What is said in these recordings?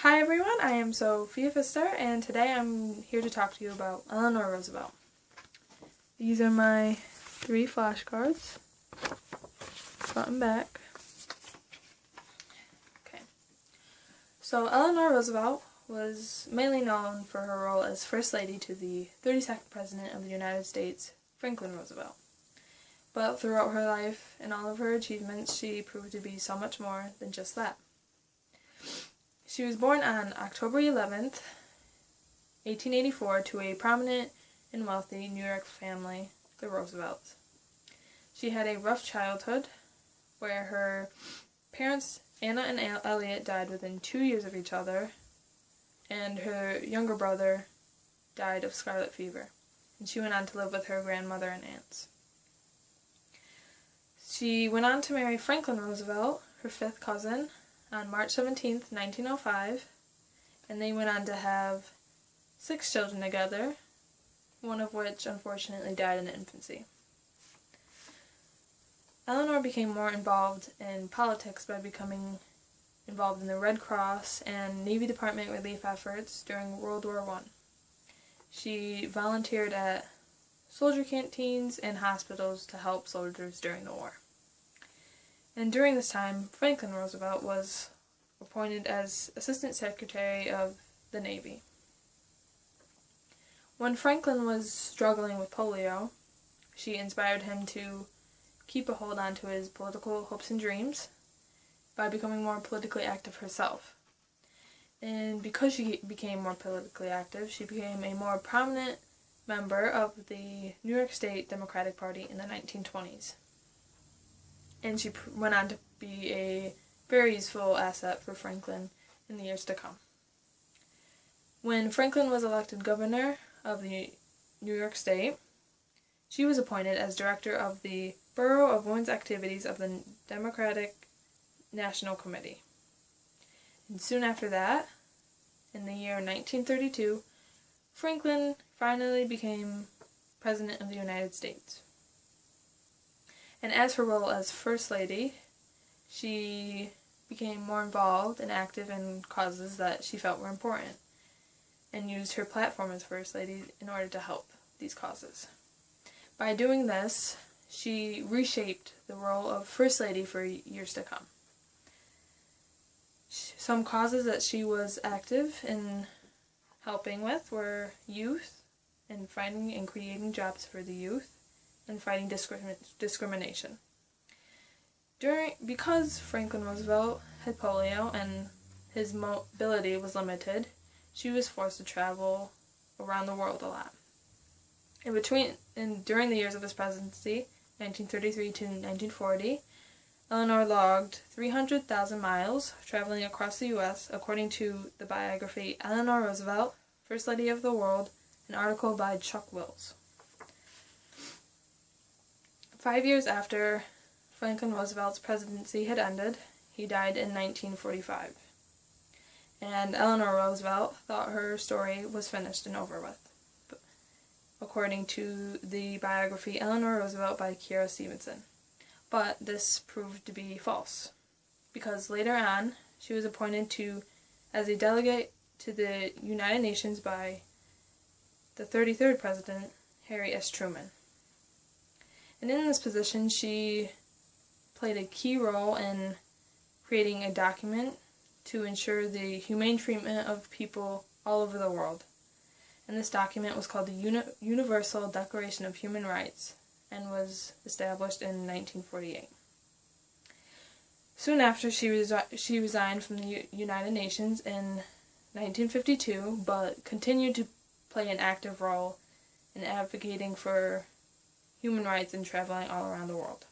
Hi everyone, I am Sophia Pfister, and today I'm here to talk to you about Eleanor Roosevelt. These are my 3 flashcards, front and back. Okay, so Eleanor Roosevelt was mainly known for her role as First Lady to the 32nd President of the United States, Franklin Roosevelt. But throughout her life and all of her achievements, she proved to be so much more than just that. She was born on October 11th, 1884, to a prominent and wealthy New York family, the Roosevelts. She had a rough childhood, where her parents, Anna and Elliot, died within 2 years of each other, and her younger brother died of scarlet fever, and she went on to live with her grandmother and aunts. She went on to marry Franklin Roosevelt, her 5th cousin, on March 17, 1905, and they went on to have 6 children together, one of which unfortunately died in infancy. Eleanor became more involved in politics by becoming involved in the Red Cross and Navy Department relief efforts during World War I. She volunteered at soldier canteens and hospitals to help soldiers during the war. And during this time, Franklin Roosevelt was appointed as Assistant Secretary of the Navy. When Franklin was struggling with polio, she inspired him to keep a hold on to his political hopes and dreams by becoming more politically active herself. And because she became more politically active, she became a more prominent member of the New York State Democratic Party in the 1920s. And she went on to be a very useful asset for Franklin in the years to come. When Franklin was elected governor of the New York State, she was appointed as director of the Bureau of Women's Activities of the Democratic National Committee. And soon after that, in the year 1932, Franklin finally became President of the United States. And as her role as First Lady, she became more involved and active in causes that she felt were important, and used her platform as First Lady in order to help these causes. By doing this, she reshaped the role of First Lady for years to come. Some causes that she was active in helping with were youth, and finding and creating jobs for the youth, and fighting discrimination. Because Franklin Roosevelt had polio and his mobility was limited, she was forced to travel around the world a lot. During the years of his presidency, 1933 to 1940, Eleanor logged 300,000 miles traveling across the U.S., according to the biography Eleanor Roosevelt, First Lady of the World, an article by Chuck Wills. 5 years after Franklin Roosevelt's presidency had ended, he died in 1945. And Eleanor Roosevelt thought her story was finished and over with, according to the biography Eleanor Roosevelt by Kiera Stevenson. But this proved to be false, because later on she was appointed as a delegate to the United Nations by the 33rd President, Harry S. Truman. And in this position, she played a key role in creating a document to ensure the humane treatment of people all over the world. And this document was called the Universal Declaration of Human Rights, and was established in 1948. Soon after, she resigned from the United Nations in 1952, but continued to play an active role in advocating for human rights and traveling all around the world.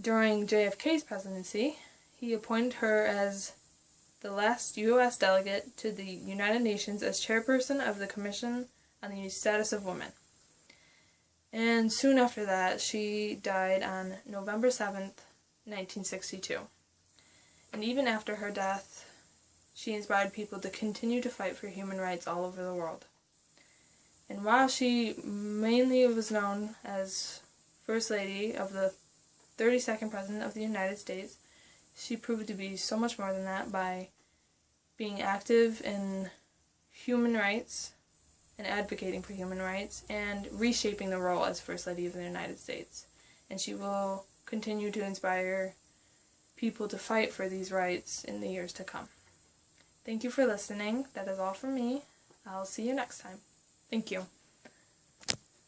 During JFK's presidency, he appointed her as the last U.S. delegate to the United Nations as chairperson of the Commission on the Status of Women. And soon after that, she died on November 7th, 1962. And even after her death, she inspired people to continue to fight for human rights all over the world. And while she mainly was known as First Lady of the 32nd President of the United States, she proved to be so much more than that by being active in human rights and advocating for human rights and reshaping the role as First Lady of the United States. And she will continue to inspire people to fight for these rights in the years to come. Thank you for listening. That is all from me. I'll see you next time. Thank you.